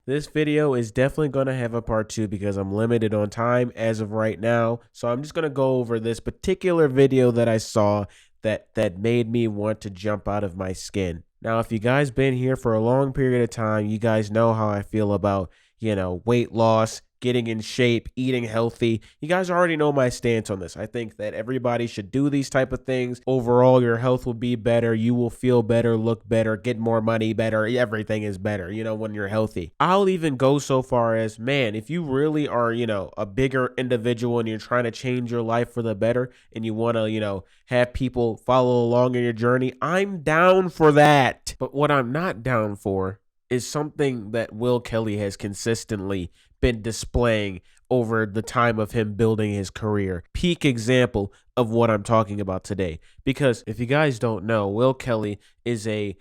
This video is definitely going to have a part 2 because I'm limited on time as of right now. So I'm just going to go over this particular video that I saw that made me want to jump out of my skin. Now, if you guys been here for a long period of time, you guys know how I feel about, weight loss, getting in shape, eating healthy. You guys already know my stance on this. I think that everybody should do these type of things. Overall, your health will be better. You will feel better, look better, get more money better. Everything is better, when you're healthy. I'll even go so far as, man, if you really are, a bigger individual and you're trying to change your life for the better and you want to, have people follow along in your journey, I'm down for that. But what I'm not down for is something that Will Kelly has consistently been displaying over the time of him building his career. Peak example of what I'm talking about today. Because if you guys don't know, Will Kelly is a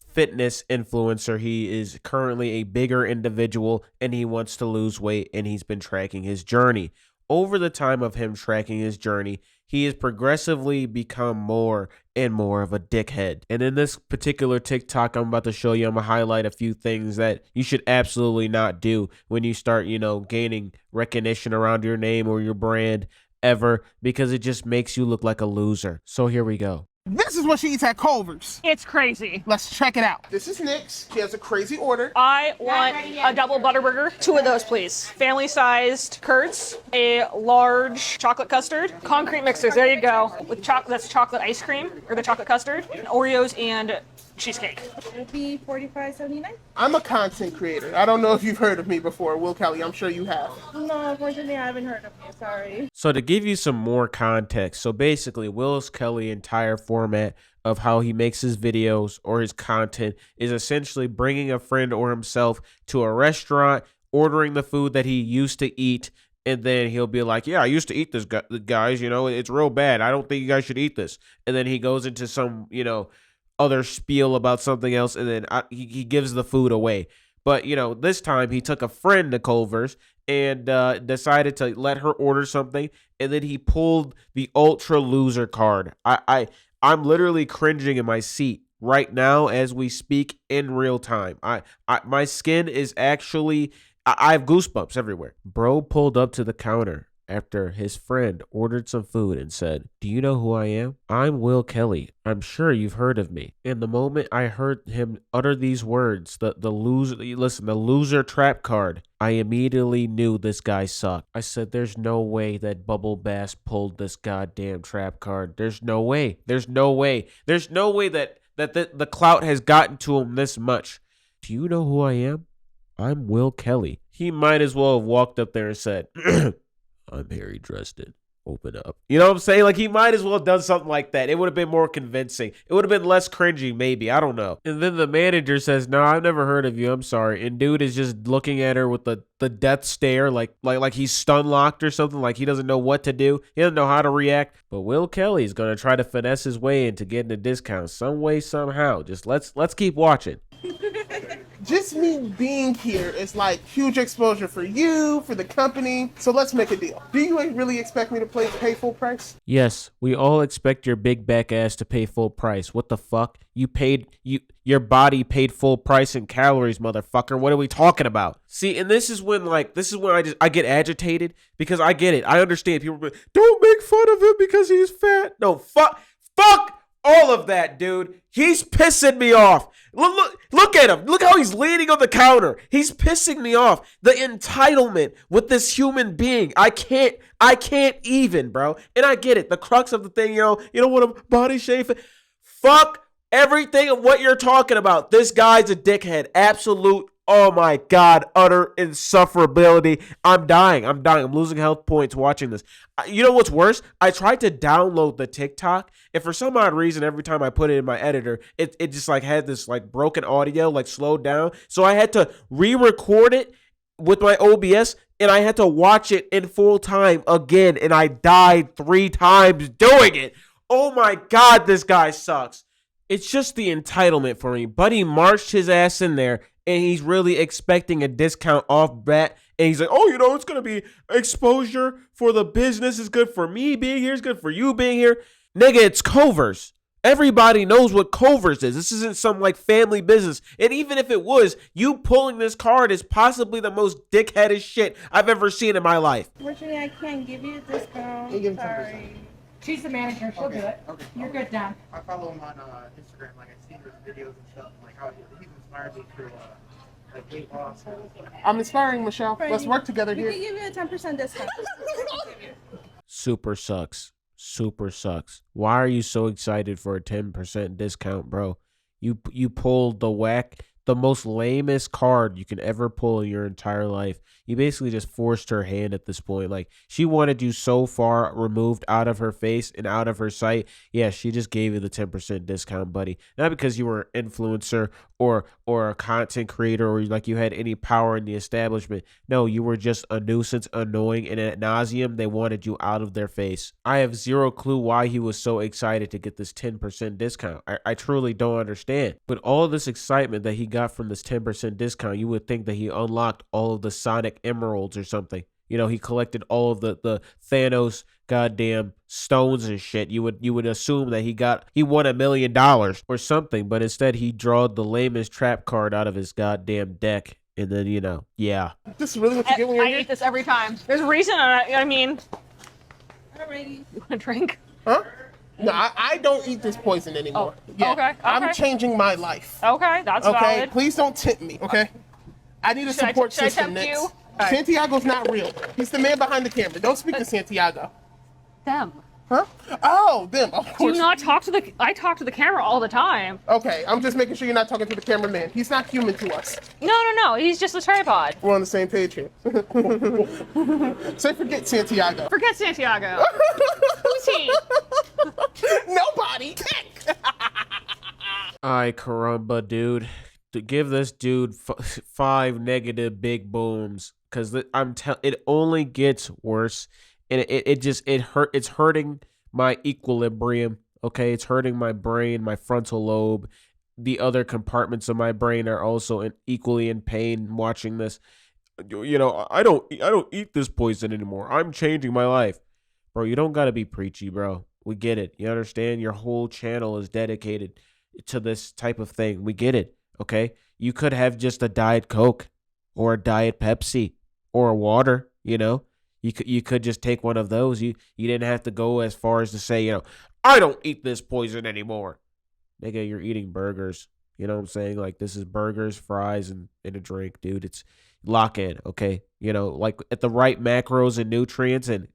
fitness influencer. He is currently a bigger individual and he wants to lose weight, and he's been tracking his journey. Over the time of him tracking his journey, he has progressively become more and more of a dickhead. And in this particular TikTok I'm about to show you, I'm going to highlight a few things that you should absolutely not do when you start, gaining recognition around your name or your brand ever, because it just makes you look like a loser. So here we go. This is what she eats at Culver's. It's crazy. Let's check it out. This is Nick's. She has a crazy order. I want a double Butterburger. 2 of those, please. Family-sized curds, a large chocolate custard, concrete mixers, there you go, with that's chocolate ice cream, or the chocolate custard, and Oreos and cheesecake. It would be $45.79. I'm a content creator. I don't know if you've heard of me before, Will Kelly. I'm sure you have. No, unfortunately, I haven't heard of you. Sorry. So to give you some more context, so basically Will Kelly's entire format of how he makes his videos or his content is essentially bringing a friend or himself to a restaurant, ordering the food that he used to eat, and then he'll be like, yeah, I used to eat this, guys, it's real bad. I don't think you guys should eat this. And then he goes into some, other spiel about something else, and then he gives the food away. But, this time he took a friend to Culver's and decided to let her order something, and then he pulled the ultra loser card. I'm literally cringing in my seat right now as we speak in real time. My skin is actually, I have goosebumps everywhere. Bro pulled up to the counter after his friend ordered some food and said, "Do you know who I am? I'm Will Kelly. I'm sure you've heard of me." And the moment I heard him utter these words, the loser trap card, I immediately knew this guy sucked. I said, there's no way that Bubble Bass pulled this goddamn trap card. There's no way. There's no way. There's no way that the clout has gotten to him this much. Do you know who I am? I'm Will Kelly. He might as well have walked up there and said, I'm Harry Dresden. Open up. You know what I'm saying? Like, he might as well have done something like that. It would have been more convincing. It would have been less cringy, maybe. I don't know. And then the manager says, no, I've never heard of you. I'm sorry. And dude is just looking at her with the death stare, like he's stun locked or something, like he doesn't know what to do. He doesn't know how to react. But Will Kelly's going to try to finesse his way into getting a discount some way, somehow. Just let's keep watching. Just me being here is like huge exposure for you, for the company. So let's make a deal. Do you really expect me to pay full price? Yes, we all expect your big back ass to pay full price. What the fuck? Your body paid full price in calories, motherfucker. What are we talking about? See, and this is when I get agitated, because I get it. I understand people be, don't make fun of him because he's fat. No, fuck all of that, dude. He's pissing me off. Look at him. Look how he's leaning on the counter. He's pissing me off. The entitlement with this human being. I can't even, bro. And I get it. The crux of the thing, you don't want to body shave. Fuck everything of what you're talking about. This guy's a dickhead. Absolute, oh my God, utter insufferability. I'm dying. I'm losing health points watching this. You know what's worse? I tried to download the TikTok, and for some odd reason, every time I put it in my editor, it just like had this like broken audio, like slowed down. So I had to re-record it with my OBS, and I had to watch it in full time again, and I died 3 times doing it. Oh my God, this guy sucks. It's just the entitlement for me. Buddy marched his ass in there, and he's really expecting a discount off bat. And he's like, oh, it's going to be exposure for the business. It's good for me being here. It's good for you being here. Nigga, it's Culver's. Everybody knows what Culver's is. This isn't some like family business. And even if it was, you pulling this card is possibly the most dickheadish shit I've ever seen in my life. Unfortunately, I can't give you a discount. You give him 10%. Sorry. She's the manager. She'll do it. Okay. You're good, Don. I follow him on Instagram. Like I see his videos and stuff. Like how he's inspired me through like weight loss. I'm inspiring, Michelle. Let's work together We here. can give you a 10% discount. Super sucks. Super sucks. Why are you so excited for a 10% discount, bro? You pulled the most lamest card you can ever pull in your entire life. You basically just forced her hand at this point. Like, she wanted you so far removed out of her face and out of her sight. Yeah, she just gave you the 10% discount, buddy. Not because you were an influencer or a content creator or like you had any power in the establishment. No, you were just a nuisance, annoying, and ad nauseum. They wanted you out of their face. I have zero clue why he was so excited to get this 10% discount. I truly don't understand. But all this excitement that he got from this 10% discount, you would think that he unlocked all of the Sonic Emeralds or something. You know, he collected all of the Thanos goddamn stones and shit. You would assume that he won $1 million or something, but instead he drawed the lamest trap card out of his goddamn deck. And then, you know, yeah. This is really what you get when you're I here? eat this every time. There's a reason. I mean, Alrighty. you want to drink? Huh? No, I don't eat this poison anymore. Oh, okay, I'm okay. changing my life. Okay, that's Okay? valid. Please don't tempt me, okay? I need a Should I- support should I system tempt next. you? Alright. Santiago's not real. He's the man behind the camera. Don't speak to Santiago. Them. Huh? Oh, them. Of Do course. you not talk to the? I talk to the camera all the time. Okay, I'm just making sure you're not talking to the cameraman. He's not human to us. No. He's just a tripod. We're on the same page here. Say forget Santiago. Forget Santiago. Who's he? Nobody. Ay, caramba, dude. To give this dude 5 negative big booms, because it only gets worse, and it's hurting my equilibrium. Okay, it's hurting my brain, my frontal lobe. The other compartments of my brain are also equally in pain watching this. You know, I don't eat this poison anymore. I'm changing my life, bro. You don't gotta be preachy, bro. We get it. You understand? Your whole channel is dedicated to this type of thing. We get it. Okay, you could have just a Diet Coke or a Diet Pepsi or a water. You know, you could just take one of those. You didn't have to go as far as to say, you know, I don't eat this poison anymore. Nigga, you're eating burgers. You know what I'm saying? Like, this is burgers, fries, and a drink, dude. It's lock in, okay? You know, like at the right macros and nutrients and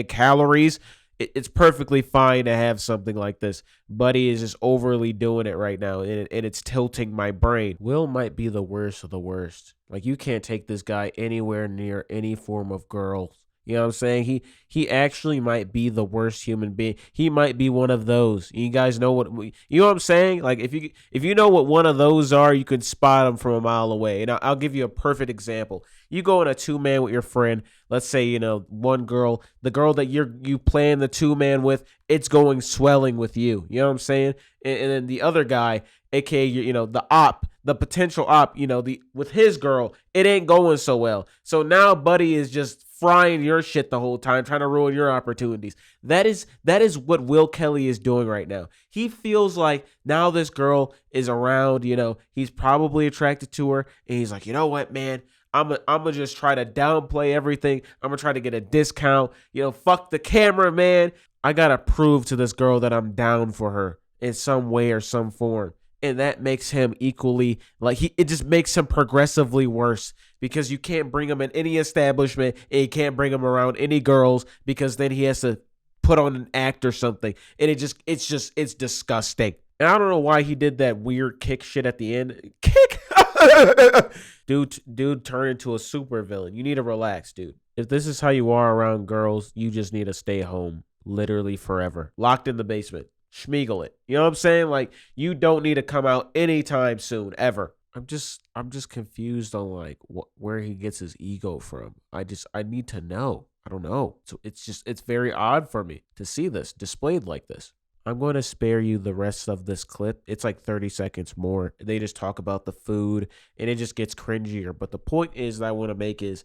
calories, it's perfectly fine to have something like this. Buddy is just overly doing it right now, and it's tilting my brain. Will might be the worst of the worst. Like, you can't take this guy anywhere near any form of girls. You know what I'm saying? He actually might be the worst human being. He might be one of those. You guys know you know what I'm saying? Like, if you know what one of those are, you can spot them from a mile away. And I'll give you a perfect example. You go in a 2-man with your friend. Let's say, you know, one girl, the girl that you plan the 2-man with, it's going swelling with you. You know what I'm saying? And then the other guy, aka you know, the potential op, you know, with his girl, it ain't going so well. So now Buddy is just frying your shit the whole time, trying to ruin your opportunities. That is what Will Kelly is doing right now. He feels like now this girl is around, you know, he's probably attracted to her, and he's like, you know what, man, I'm gonna just try to downplay everything. I'm gonna try to get a discount. You know, fuck the camera, man. I gotta prove to this girl that I'm down for her in some way or some form. And that makes him equally, like, it just makes him progressively worse, because you can't bring him in any establishment and you can't bring him around any girls, because then he has to put on an act or something. And it's disgusting. And I don't know why he did that weird kick shit at the end. Kick! Dude turned into a super villain. You need to relax, dude. If this is how you are around girls, you just need to stay home literally forever. Locked in the basement. Schmeagle it. You know what I'm saying? Like, you don't need to come out anytime soon, ever. I'm just confused on like where he gets his ego from. I need to know. I don't know. So it's very odd for me to see this displayed like this. I'm going to spare you the rest of this clip. It's like 30 seconds more. They just talk about the food and it just gets cringier. But the point is that I want to make is,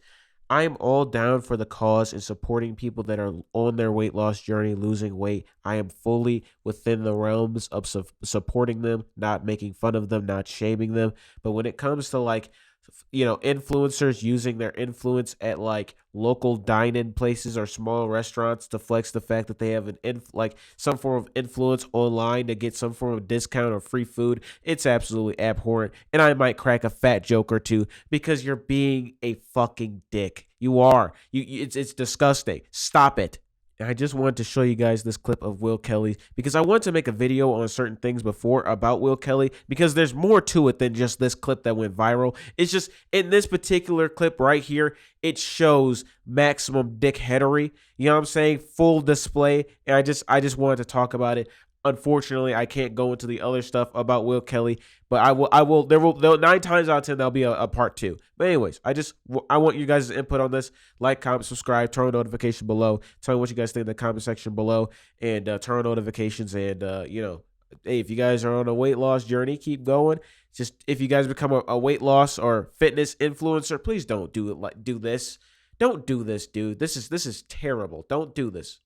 I am all down for the cause and supporting people that are on their weight loss journey, losing weight. I am fully within the realms of supporting them, not making fun of them, not shaming them. But when it comes to like, influencers using their influence at like local dine-in places or small restaurants to flex the fact that they have like some form of influence online to get some form of discount or free food, it's absolutely abhorrent. And I might crack a fat joke or two because you're being a fucking dick. You are. It's disgusting. Stop it. I just wanted to show you guys this clip of Will Kelly because I wanted to make a video on certain things before about Will Kelly because there's more to it than just this clip that went viral. It's just in this particular clip right here, it shows maximum dickheadery. You know what I'm saying? Full display. And I just wanted to talk about it. Unfortunately, I can't go into the other stuff about Will Kelly, but there 9 times out of 10, there'll be a part 2. But anyways, I want you guys' input on this. Like, comment, subscribe, turn on notification below. Tell me what you guys think in the comment section below, and turn on notifications. And, hey, if you guys are on a weight loss journey, keep going. Just if you guys become a weight loss or fitness influencer, please don't do this. Don't do this, dude. This is terrible. Don't do this.